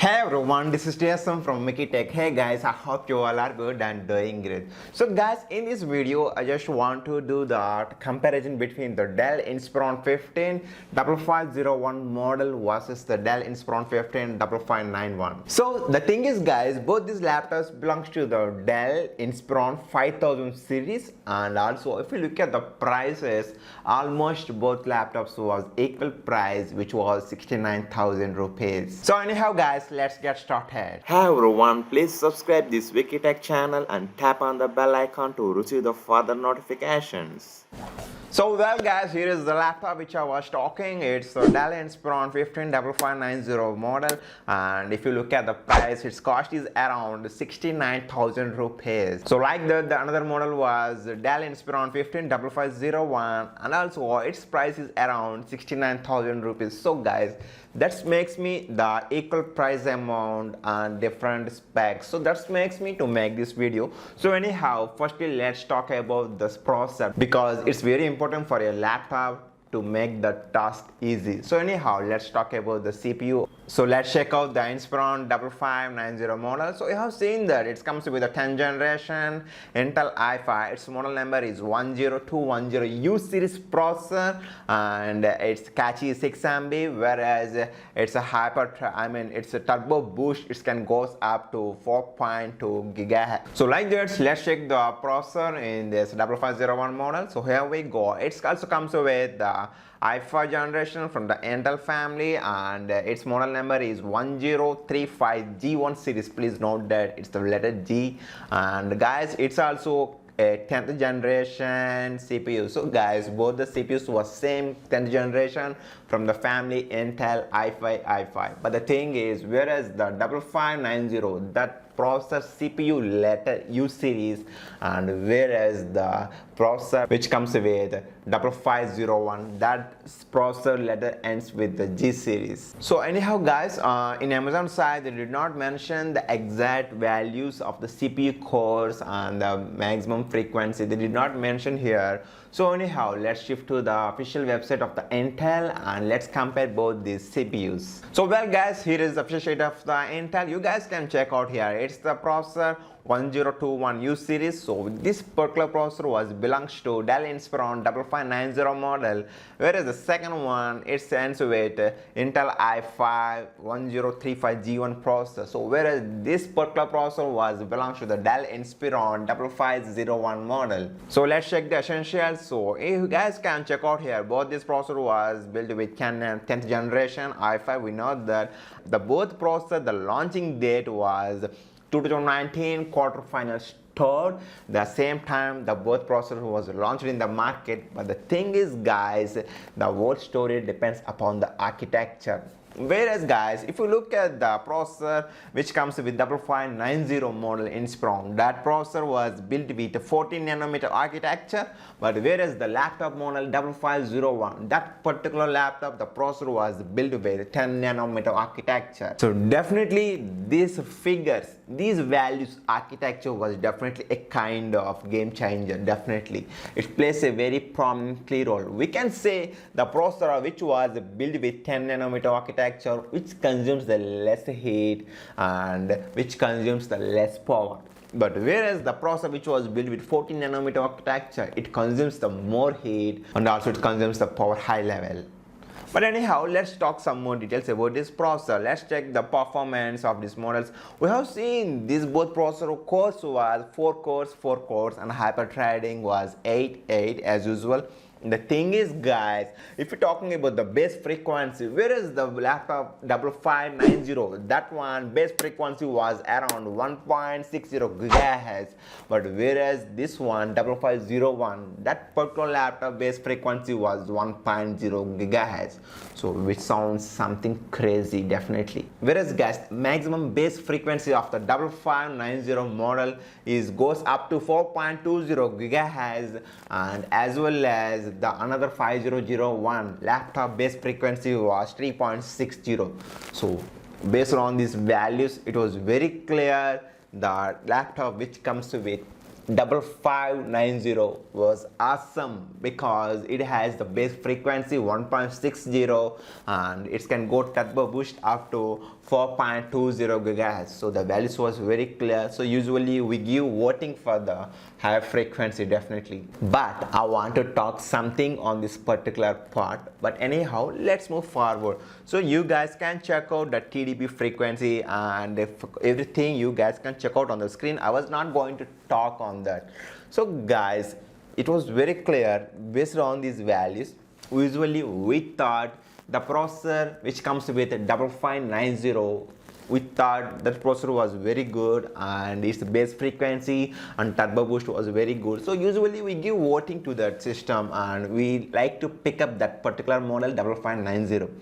Hey everyone, this is TSM from Mickey Tech. Hey guys, I hope you all are good and doing great. So guys, in this video, I just want to do the comparison between the Dell Inspiron 15 5501 model versus the Dell Inspiron 15 5591. So the thing is guys, both these laptops belongs to the Dell Inspiron 5000 series, and also if you look at the prices, almost both laptops was equal price, which was 69,000 rupees. So anyhow guys, let's get started. Hi everyone, please subscribe this Wikitech channel and tap on the bell icon to receive the further notifications. So well guys, here is the laptop which I was talking. It's the Dell Inspiron 15 5590 model, and if you look at the price, its cost is around 69,000 rupees. So like the another model was Dell Inspiron 15 5501, and also its price is around 69,000 rupees. So guys, that makes me the equal price amount and different specs. So that makes me to make this video. So anyhow, firstly let's talk about this processor, because it's very important for a laptop to make the task easy. So anyhow, let's talk about the CPU. So let's check out the Inspiron 5590 model. So you have seen that it comes with a 10th generation Intel i5. Its model number is 10210U series processor, and its cache is 6 MB, whereas it's a it's a turbo boost. It can goes up to 4.2 GHz. So like that, let's check the processor in this 5501 model. So here we go. It also comes with the i5 generation from the Intel family, and its model number is 1035G1 series. Please note that it's the letter G, and guys, it's also a 10th generation CPU. So guys, both the CPUs was same 10th generation from the family Intel i5. But the thing is, whereas the 5590, that processor CPU letter U series, and whereas the processor which comes with 5501, that processor letter ends with the G series. So anyhow guys, in Amazon side they did not mention the exact values of the CPU cores and the maximum frequency. They did not mention here. So anyhow, let's shift to the official website of the Intel and let's compare both these CPUs. So well guys, here is the official sheet of the Intel. You guys can check out here. It's the processor 1021U series. So this particular processor belongs to Dell Inspiron 5590 model, whereas the second one it ends with Intel i5 1035G1 processor. So whereas this particular processor belongs to the Dell Inspiron 5501 model. So let's check the essentials. So you guys can check out here, both this processor was built with 10th generation i5. We know that the both processor, the launching date was 2019 quarterfinals third. The same time the both processor was launched in the market. But the thing is guys, the whole story depends upon the architecture. Whereas guys, if you look at the processor which comes with 5590 model Inspiron, that processor was built with 14 nanometer architecture. But whereas the laptop model 5501, that particular laptop, the processor was built with 10 nanometer architecture. So definitely these figures, these values, architecture was definitely a kind of game changer. Definitely it plays a very prominently role. We can say the processor which was built with 10 nanometer architecture, which consumes the less heat and which consumes the less power. But whereas the processor which was built with 14 nanometer architecture, it consumes the more heat and also it consumes the power high level. But anyhow, let's talk some more details about this processor. Let's check the performance of these models. We have seen these both processor cores was 4 cores, and hyper-threading was 8 as usual. The thing is guys, if you're talking about the base frequency, whereas the laptop 5590, that one base frequency was around 1.60 GHz, but whereas this one 5501, that particular laptop base frequency was 1.0 GHz. So which sounds something crazy definitely. Whereas guys, maximum base frequency of the 5590 model goes up to 4.20 GHz, and as well as the another 5001 laptop base frequency was 3.60. So based on these values, it was very clear the laptop which comes with 5590 was awesome because it has the base frequency 1.60 and it can go turbo boost up to 4.20 gigahertz. So the values was very clear. So usually we give voting for the higher frequency definitely. But I want to talk something on this particular part. But anyhow, let's move forward. So you guys can check out the TDP frequency and everything you guys can check out on the screen. I was not going to talk on that. So guys, it was very clear based on these values. Usually we thought the processor which comes with 5590, we thought that processor was very good and its base frequency and turbo boost was very good. So usually we give voting to that system and we like to pick up that particular model 5590.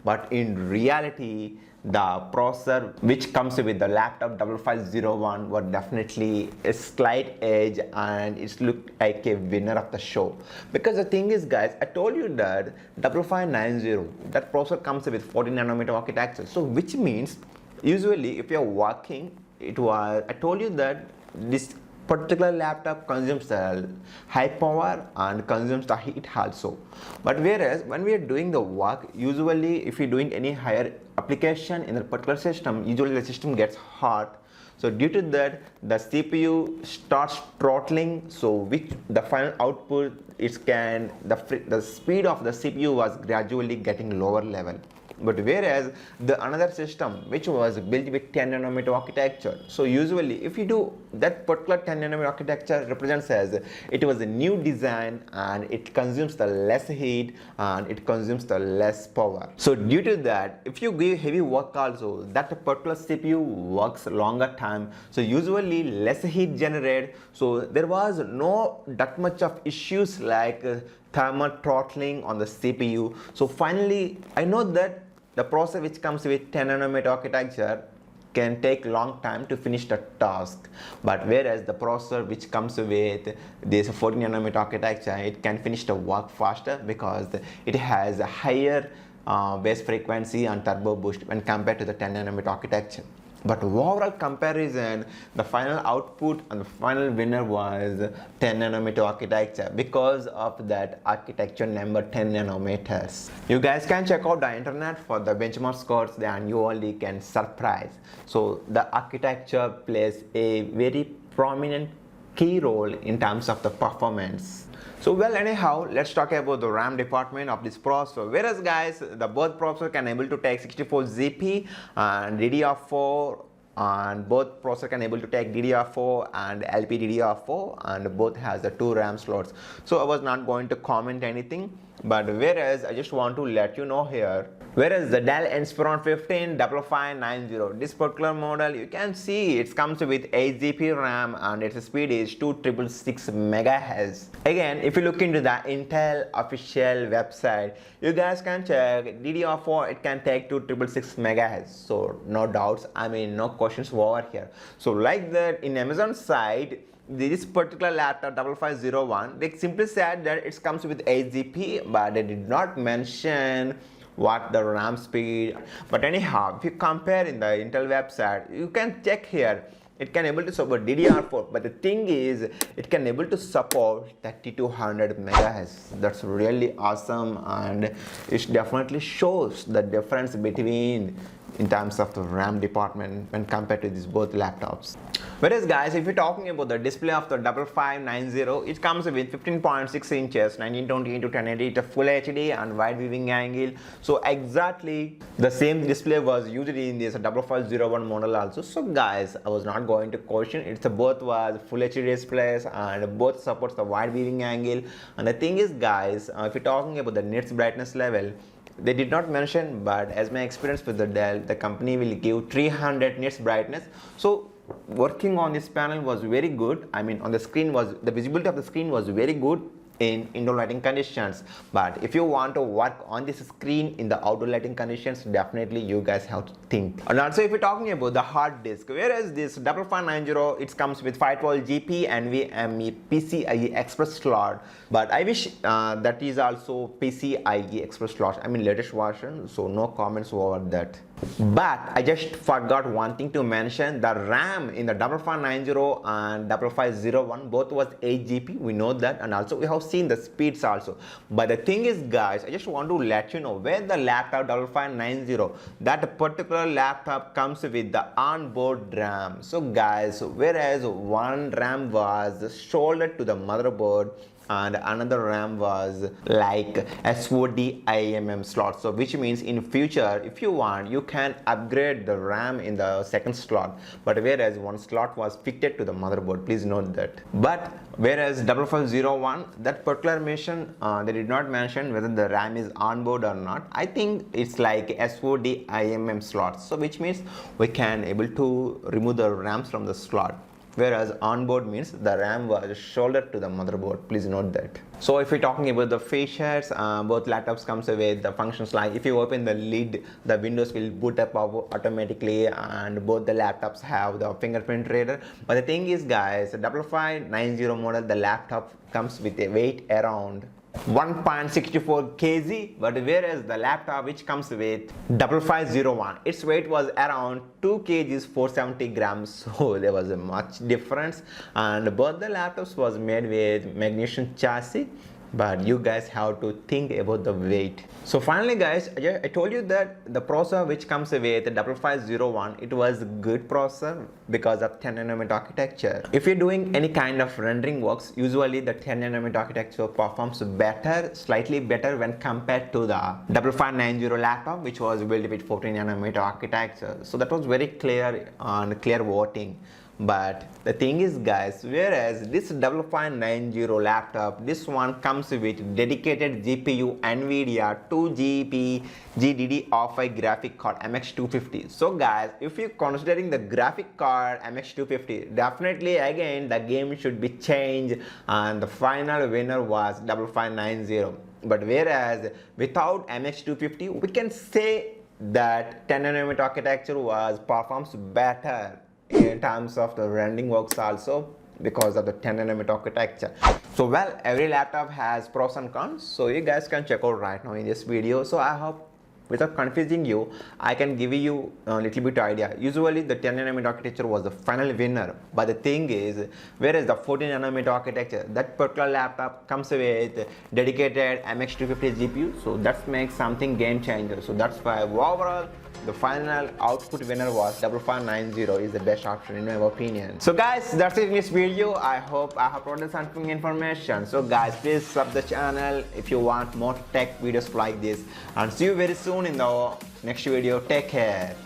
But in reality, the processor which comes with the laptop 5501 was definitely a slight edge and it looked like a winner of the show. Because the thing is guys, I told you that 5590, that processor comes with 14 nanometer architecture. So which means usually if you're working, I told you that this particular laptop consumes the high power and consumes the heat also. But whereas when we are doing the work, usually if you're doing any higher application in a particular system, usually the system gets hot. So due to that, the CPU starts throttling, so which the final output the speed of the CPU was gradually getting lower level. But whereas the another system which was built with 10 nanometer architecture, so usually if you do that particular 10 nanometer architecture represents as it was a new design and it consumes the less heat and it consumes the less power. So due to that, if you give heavy work also, that particular CPU works longer time, so usually less heat generated, so there was no that much of issues like thermal throttling on the CPU. So finally I know that the processor which comes with 10 nanometer architecture can take long time to finish the task, but whereas the processor which comes with this 14 nanometer architecture, it can finish the work faster because it has a higher base frequency and turbo boost when compared to the 10 nanometer architecture. But overall comparison, the final output and the final winner was 10 nanometer architecture because of that architecture number 10 nanometers. You guys can check out the internet for the benchmark scores and you only can surprise. So the architecture plays a very prominent key role in terms of the performance. So well, anyhow, let's talk about the RAM department of this processor. Whereas guys, the both processor can able to take 64 GB and DDR4, and both processor can able to take DDR4 and LPDDR4, and both has the 2 RAM slots. So I was not going to comment anything, but whereas I just want to let you know here, whereas the Dell Inspiron 15 5590, this particular model, you can see it comes with 8 GB RAM and its speed is 2666 MHz. Again, if you look into the Intel official website, you guys can check DDR4, it can take 2666 MHz. So no doubts, I mean no questions over here. So like that, in Amazon side, this particular laptop 5501, they simply said that it comes with 8 GB, but they did not mention what the RAM speed. But anyhow, if you compare in the Intel website, you can check here, it can able to support DDR4, but the thing is it can able to support 3200 MHz. That's really awesome, and it definitely shows the difference between in terms of the RAM department when compared to these both laptops. Whereas guys, if you're talking about the display of the 5590, it comes with 15.6 inches, 1920 into 1080, it's a full HD and wide viewing angle. So exactly the same display was used in this 5501 model also. So guys, I was not going to question, it's both was full HD displays and both supports the wide viewing angle. And the thing is guys, if you're talking about the nits brightness level, they did not mention, but as my experience with the Dell, the company will give 300 nits brightness. So working on this panel was very good. I mean, on the screen was, the visibility of the screen was very good. in indoor lighting conditions, but if you want to work on this screen in the outdoor lighting conditions, definitely you guys have to think. And also, if you're talking about the hard disk, whereas this 5590, it comes with 512 GP NVMe PCIe Express slot, but I wish that is also PCIe Express slot, I mean latest version, so no comments over that. But I just forgot one thing to mention: the RAM in the 5590 and 5501 both was 8 GB. We know that, and also we have seen the speeds also. But the thing is, guys, I just want to let you know where the laptop 5590, that particular laptop comes with the onboard RAM. So guys, whereas one RAM was soldered to the motherboard and another RAM was like SOD IMM slot, so which means in future if you want you can upgrade the RAM in the second slot, but whereas one slot was fitted to the motherboard, please note that. But whereas 5501, that particular mission they did not mention whether the RAM is on board or not. I think it's like SOD IMM slot, so which means we can able to remove the RAMs from the slot, whereas onboard means the RAM was soldered to the motherboard. Please note that. So if we're talking about the features, both laptops comes with the functions like if you open the lid, the Windows will boot up automatically, and both the laptops have the fingerprint reader. But the thing is, guys, the 5590 model, the laptop comes with a weight around 1.64 kg, but whereas the laptop which comes with 5501, its weight was around 2 kgs 470 grams, so there was a much difference, and both the laptops was made with magnesium chassis, but you guys have to think about the weight. So finally, guys, I told you that the processor which comes with the 5501, it was a good processor because of 10nm architecture. If you're doing any kind of rendering works, usually the 10nm architecture performs better, slightly better when compared to the 5590 laptop which was built with 14nm architecture. So that was very clear and clear voting. But the thing is, guys, whereas this 5590 laptop, this one comes with dedicated GPU NVIDIA 2GB GDDR5 graphic card MX250. So guys, if you're considering the graphic card MX250, definitely again the game should be changed, and the final winner was 5590. But whereas without MX250, we can say that 10nm architecture was performs better in terms of the rendering works also because of the 10nm architecture. So well, every laptop has pros and cons, so you guys can check out right now in this video. So I hope without confusing you, I can give you a little bit idea. Usually the 10nm architecture was the final winner, but the thing is, whereas the 14nm architecture, that particular laptop comes with dedicated MX250 GPU, so that makes something game changer. So that's why overall the final output winner was 5590 is the best option in my opinion. So guys, that's it in this video. I hope I have provided something information. So guys, please sub the channel if you want more tech videos like this, and see you very soon in the next video. Take care.